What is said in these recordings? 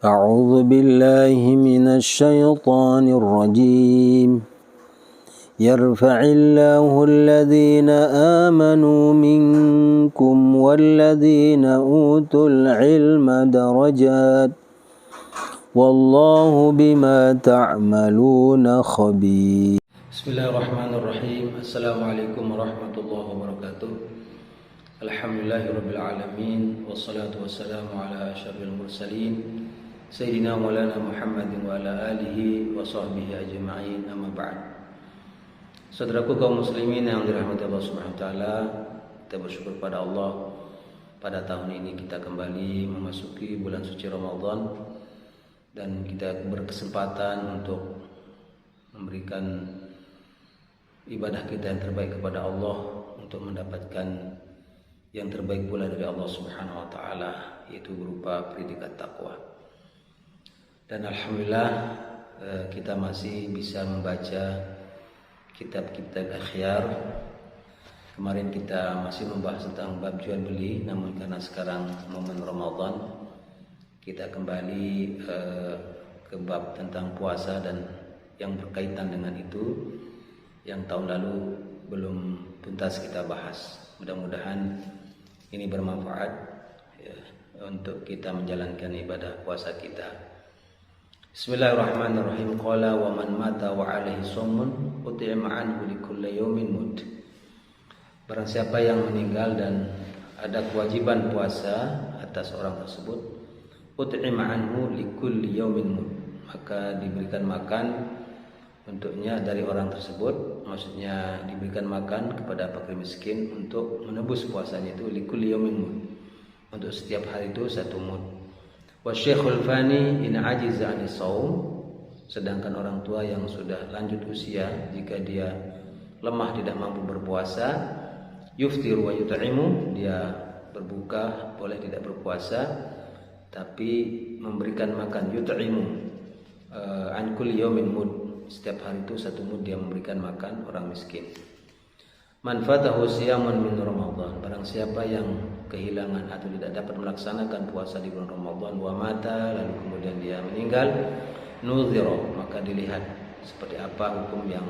أعوذ بالله من الشيطان الرجيم يرفع الله الذين آمنوا منكم والذين أوتوا العلم درجات والله بما تعملون خبير. Bismillahirrahmanirrahim. Assalamualaikum warahmatullahi wabarakatuh. Alhamdulillahirabbil alamin wassalatu wassalamu ala asyrafil mursalin sayyidina maulana Muhammadin wa ala alihi wa sahbihi ajma'in, amma ba'd. Saudaraku kaum muslimin yang dirahmati Allah Subhanahu wa taala, kita bersyukur pada Allah pada tahun ini kita kembali memasuki bulan suci Ramadan dan kita berkesempatan untuk memberikan ibadah kita yang terbaik kepada Allah untuk mendapatkan yang terbaik pula dari Allah Subhanahu wa taala, yaitu berupa predikat takwa. Dan alhamdulillah kita masih bisa membaca kitab-kitab akhyar. Kemarin kita masih membahas tentang bab jual beli, namun karena sekarang momen Ramadan, kita kembali ke bab tentang puasa dan yang berkaitan dengan itu yang tahun lalu belum tuntas kita bahas. Mudah-mudahan ini bermanfaat ya, untuk kita menjalankan ibadah puasa kita. Bismillahirrahmanirrahim. Qala wa man mata wa alaihi shamun ut'ima anhu likulli yawmin mud. Barang siapa yang meninggal dan ada kewajiban puasa atas orang tersebut, ut'ima anhu likulli yawmin mud, maka diberikan makan untuknya dari orang tersebut, maksudnya diberikan makan kepada fakir miskin untuk menebus puasanya itu likulli yawmin mud, untuk setiap hari itu satu mud. Wa syekhul fani in ajiza anis shaum, sedangkan orang tua yang sudah lanjut usia, jika dia lemah tidak mampu berpuasa, yuftiru wa yut'imu, dia berbuka boleh tidak berpuasa tapi memberikan makan, yut'imu an kulli yawmin mud, setiap hari itu satu mud dia memberikan makan orang miskin. Man fatahu siyamun min Ramadan, barang siapa yang kehilangan atau tidak dapat melaksanakan puasa di bulan Ramadan, wa mata, lalu kemudian dia meninggal, nuzira, maka dilihat seperti apa hukum yang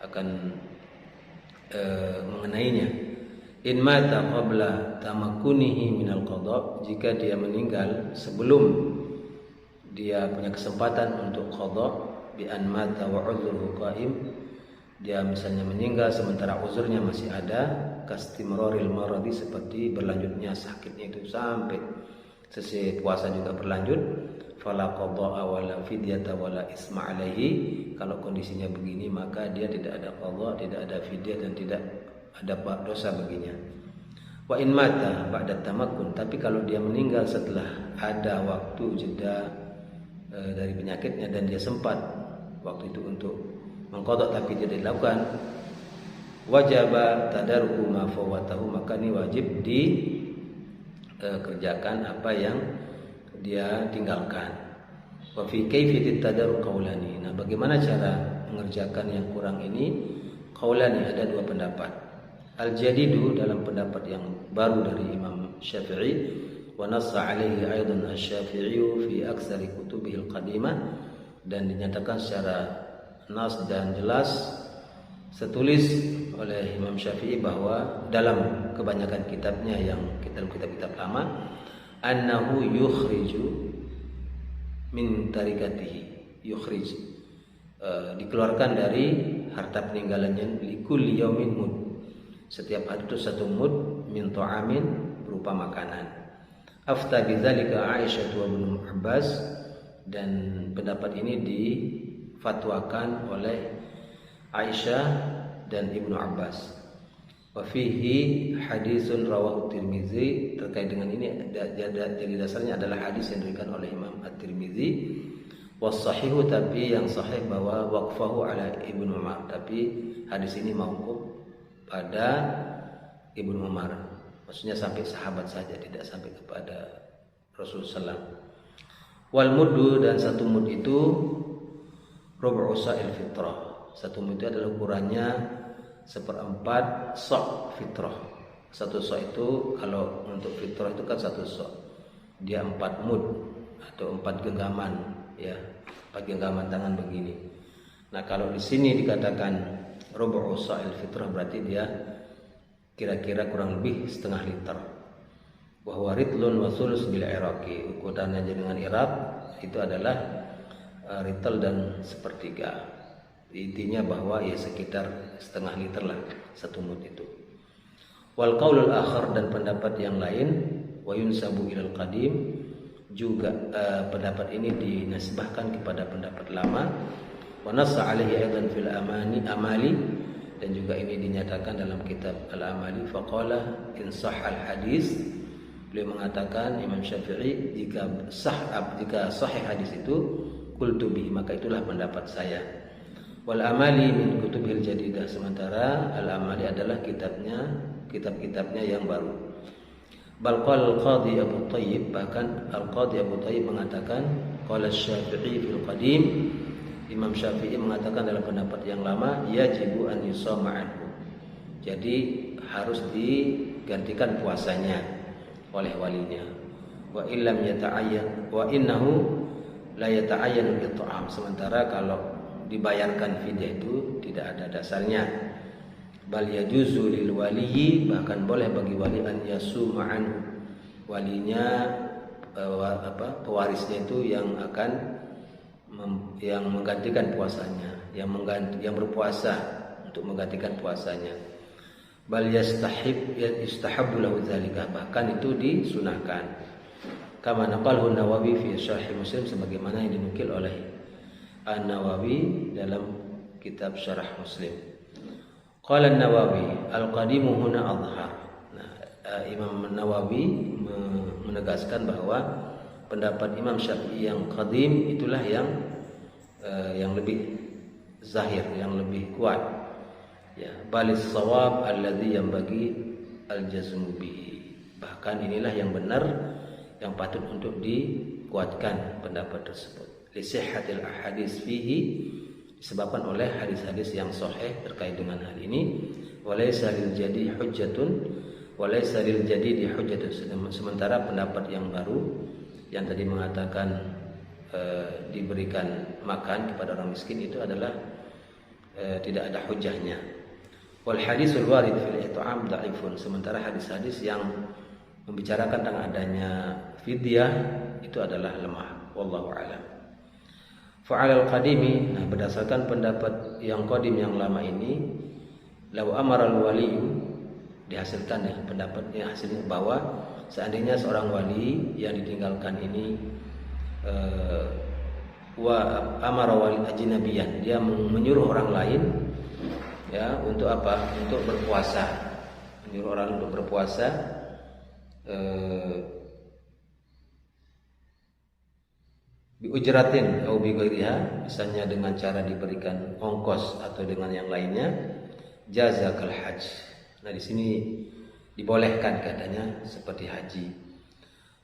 akan mengenainya. In mata qabla tamakkunihi minal qada, jika dia meninggal sebelum dia punya kesempatan untuk qada, bi an mata wa uzruhu qaim, dia misalnya meninggal sementara uzurnya masih ada, kastimraril maradi, seperti berlanjutnya sakitnya itu sampai selesai puasa juga berlanjut, fala qada'a wala fidyata wala isma alaihi, kalau kondisinya begini maka dia tidak ada qada, tidak ada fidyah dan tidak ada dosa baginya. Wa in mata ba'da tamakkun, tapi kalau dia meninggal setelah ada waktu jeda dari penyakitnya dan dia sempat waktu itu untuk mengqadha tapi tidak dilakukan, wajaba tadarruku ma fawatahu, maka ini wajib dikerjakan apa yang dia tinggalkan. Wa fi kayfiyati tadarruk qaulani, nah bagaimana cara mengerjakan yang kurang ini? Qaulani, ada dua pendapat. Al-jadidu, dalam pendapat yang baru dari Imam Syafi'i, wa nassa alaihi aidan asy-Syafi'i fi aktsari kutubihi al-qadimah, dan dinyatakan secara nas dan jelas setulis oleh Imam Syafi'i bahwa dalam kebanyakan kitabnya yang dalam kitab-kitab lama, annahu yukhriju min tarikatihi, yukhrij, dikeluarkan dari harta peninggalannya, likulli yaumin mud, setiap hari itu satu mud, min ta'amin, berupa makanan. Afta bidzalika Aisyah wa Ibnu Abbas, dan pendapat ini difatwakan oleh Aisyah dan Ibnu Abbas. Wa fihi hadisun rawahu Tirmizi, terkait dengan ini jadi dasarnya adalah hadis yang diriwayatkan oleh Imam At-Tirmizi. Was sahihu, tapi yang sahih bahwa waqfahu ala Ibnu Umar, tapi hadis ini mauquf pada Ibnu Umar, maksudnya sampai sahabat saja, tidak sampai kepada Rasulullah SAW. Wal muddu, dan satu mud itu rubu'u sa'il fitrah, satu mud itu adalah ukurannya seperempat sok fitrah. Satu sok itu kalau untuk fitrah itu kan satu sok, dia 4 mud, atau 4 genggaman ya, 4 genggaman tangan begini. Nah, kalau di sini dikatakan rubu'u sa'il fitrah berarti dia kira-kira kurang lebih setengah liter. Wa huwa ritlun wa sulus bil iraqi, ukurannya dengan Irak itu adalah ritel dan sepertiga. Intinya bahwa ya sekitar setengah liter lah 1 mud itu. Wal qaulul akhar, dan pendapat yang lain, wa yunsabu ilal qadim, juga pendapat ini dinasbahkan kepada pendapat lama. Wa nassa alaihi aidan fil amali, dan juga ini dinyatakan dalam kitab al-amali. Faqala in sahhal hadis, beliau mengatakan Imam Syafi'i, jika sahih hadis itu qultu bihi, maka itulah pendapat saya. Wal amali min kutubil jadidah, sementara al-amali adalah kitab-kitabnya yang baru. Bal qala al-qadhi Abu Thayyib, bahkan al-qadhi Abu Thayyib mengatakan qala Syafi'i fil qadim, Imam Syafi'i mengatakan dalam pendapat yang lama, yajibu an yusama anhu, jadi harus digantikan puasanya oleh walinya. Wa illam yata'ayyan wa innahu la yata'ayyanu bi-ta'am, sementara kalau dibayarkan fidyah itu tidak ada dasarnya. Bal yajuzu lil waliyyi, bahkan boleh bagi wali an yasuma anhu, walinya pewarisnya itu yang akan yang menggantikan puasanya, yang berpuasa untuk menggantikan puasanya. Bal yustahabbu lahu dzalika, bahkan itu disunahkan. Kama naqalahu Nawawi fi Syarh Muslim, sebagaimana yang dinukil oleh An-Nawawi dalam kitab Syarah Muslim. Qala An-Nawawi al-qadimu huna adhhar. Nah, Imam Nawawi menegaskan bahwa pendapat Imam Syafi'i yang qadim itulah yang lebih zahir, yang lebih kuat. Ya, balis shawab alladzi yanbaghi al-jazmu bihi. Bahkan inilah yang benar, yang patut untuk dikuatkan pendapat tersebut. Li sihhatil ahadits fihi, disebabkan oleh hadis-hadis yang sahih terkait dengan hal ini. Walaysa lil jadi hujjatun, walaysa lil jadidi hujjatun, sementara pendapat yang baru yang tadi mengatakan diberikan makan kepada orang miskin itu adalah tidak ada hujahnya. Wal hadisul warid fil it'am dhaifun, sementara hadis-hadis yang membicarakan tentang adanya fidyah itu adalah lemah. Wallahu a'lam. Fa'alal qadimi, nah berdasarkan pendapat yang qadim yang lama ini, law amaral waliyu, dihasilkan ya pendapatnya, hasilnya bahwa seandainya seorang wali yang ditinggalkan ini wa amara wali ajnabiyan, dia menyuruh orang lain ya untuk apa? Untuk berpuasa, menyuruh orang untuk berpuasa bi ujratin atau bi ghairiha, misalnya dengan cara diberikan ongkos atau dengan yang lainnya, jazakal hajj. Nah, di sini dibolehkan katanya seperti haji.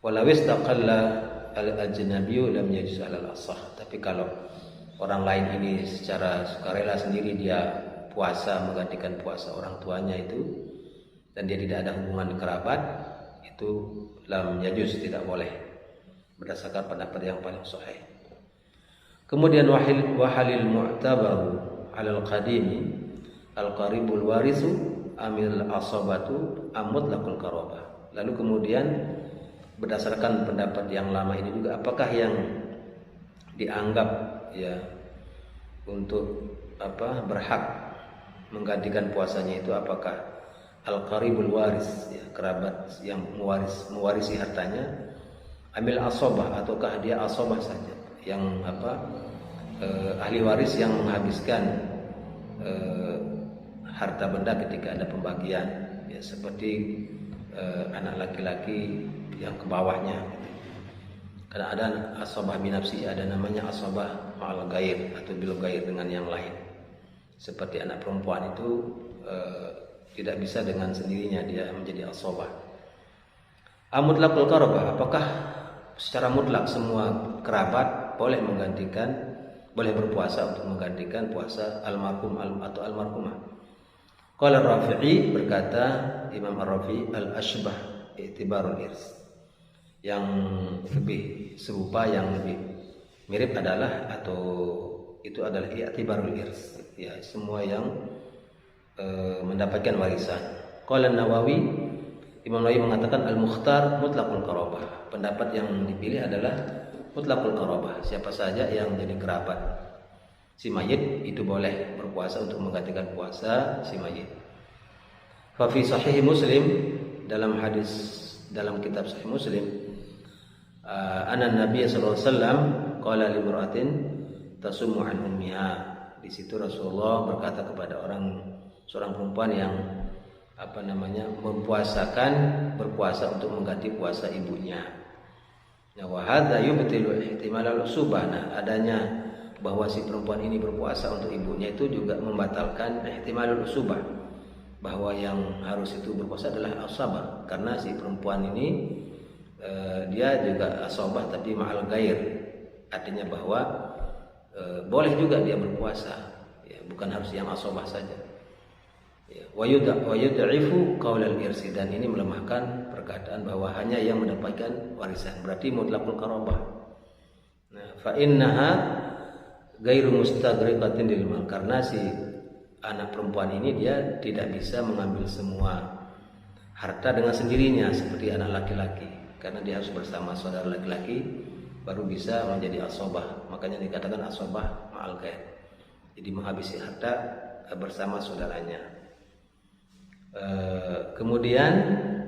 Walau istaqalla al-ajnabiyyu lam yajuz 'alal asah. Tapi kalau orang lain ini secara sukarela sendiri dia puasa menggantikan puasa orang tuanya itu, dan dia tidak ada hubungan kerabat, itu lam yajuz, tidak boleh, berdasarkan pendapat yang paling sahih. Kemudian wahalil mu'tabaru 'alal qadimi al-qaribul warisu amil asabatu ammutlaqul qarabah. Lalu kemudian berdasarkan pendapat yang lama ini juga, apakah yang dianggap ya untuk berhak menggantikan puasanya itu apakah al-qaribul waris, ya, kerabat yang mewarisi hartanya, amil asabah, ataukah dia asabah saja, yang ahli waris yang menghabiskan harta benda ketika ada pembagian, ya, seperti anak laki-laki yang ke bawahnya. Karena ada asabah binafsi, ada namanya asabah ma'al ghair atau bil ghair, dengan yang lain. Seperti anak perempuan itu tidak bisa dengan sendirinya dia menjadi asabah. Mutlaqul qarabah, apakah secara mutlak semua kerabat boleh berpuasa untuk menggantikan puasa almarhum atau almarhumah? Qala Rafi'i, berkata Imam Ar-Rafi'i, al-ashbah i'tibarul irs. Yang lebih serupa, yang lebih mirip adalah i'tibarul irs, ya, semua yang mendapatkan warisan. Qala Nawawi, Imam Nawawi mengatakan al-mukhtar mutlaqul qarabah. Pendapat yang dipilih adalah mutlaqul qarabah. Siapa saja yang jadi kerabat si mayit itu boleh berpuasa untuk menggantikan puasa si mayit. Fa fi sahih Muslim, dalam kitab Sahih Muslim, anna Nabi sallallahu alaihi wasallam qala limra'atin tasummu an ummiha. Di situ Rasulullah berkata kepada seorang perempuan yang berpuasa untuk mengganti puasa ibunya. Nah, wa hadza yubtilu ihtimal al-usubah. Nah, adanya bahwa si perempuan ini berpuasa untuk ibunya itu juga membatalkan ihtimal al-usubah, bahwa yang harus itu berpuasa adalah asabah, karena si perempuan ini dia juga asabah tapi ma'al ghair, artinya bahwa boleh juga dia berpuasa, ya, bukan harus yang asabah saja. Wa yud'ifu qaul al-irsi, dan ini melemahkan perkataan bahwa hanya yang mendapatkan warisan, berarti mutlaqul qarabah. Nah, fa innaha ghairu mustaghriqatin lil mal, karena si anak perempuan ini dia tidak bisa mengambil semua harta dengan sendirinya seperti anak laki-laki, karena dia harus bersama saudara laki-laki baru bisa menjadi asabah. Makanya dikatakan asabah ma'al ghair, jadi menghabisi harta bersama saudaranya. Kemudian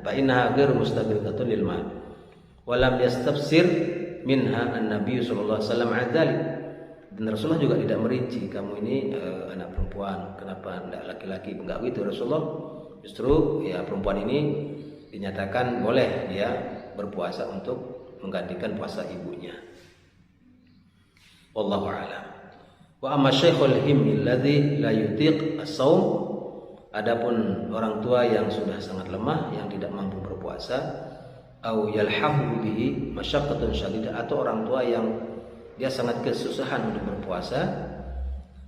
fa innaha ghairu mustaghriqatin lil mal wa lam yastafsir minha an-nabiy sallallahu alaihi wasallam adzalik. Dan Rasulullah juga tidak merinci, kamu ini anak perempuan, kenapa tidak laki-laki? Enggak gitu Rasulullah. Justru ya perempuan ini dinyatakan boleh dia berpuasa untuk menggantikan puasa ibunya. Wallahu a'lam. Wa amma syaikhul himmi alladhi la yutiq as-shaum, adapun orang tua yang sudah sangat lemah, yang tidak mampu berpuasa, au yalhahu bihi masyaqqatun syadidah, atau orang tua yang dia sangat kesusahan untuk berpuasa,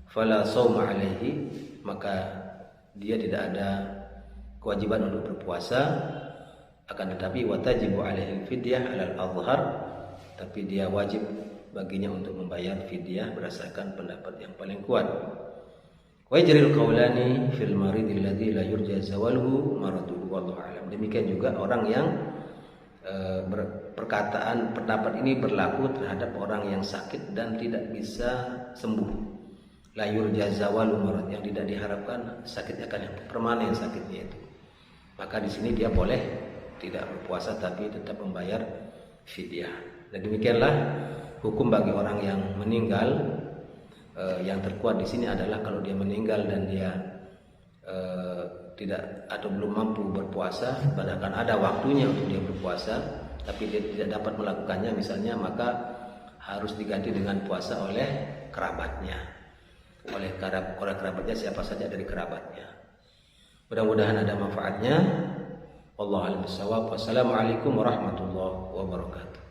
fala shauma alaihi, maka dia tidak ada kewajiban untuk berpuasa, akan tetapi watajibu alaihi fidyah alal azhar, tapi dia wajib baginya untuk membayar fidyah berdasarkan pendapat yang paling kuat. Wa yajril qawlani fil marid alladhi la yurja zawaluhu maraduhu wallahu a'lam. Demikian juga orang yang perkataan pendapat ini berlaku terhadap orang yang sakit dan tidak bisa sembuh. La yurja zawalu marad, yang tidak diharapkan sakitnya akan yang permanen sakitnya itu. Maka di sini dia boleh tidak berpuasa tapi tetap membayar fidyah. Dan demikianlah hukum bagi orang yang meninggal. Yang terkuat di sini adalah kalau dia meninggal dan dia tidak atau belum mampu berpuasa, bahkan ada waktunya untuk dia berpuasa tapi dia tidak dapat melakukannya misalnya, maka harus diganti dengan puasa oleh kerabatnya, oleh kerabatnya siapa saja dari kerabatnya. Mudah-mudahan ada manfaatnya. Wallahu a'lam bishawab. Wassalamualaikum warahmatullahi wabarakatuh.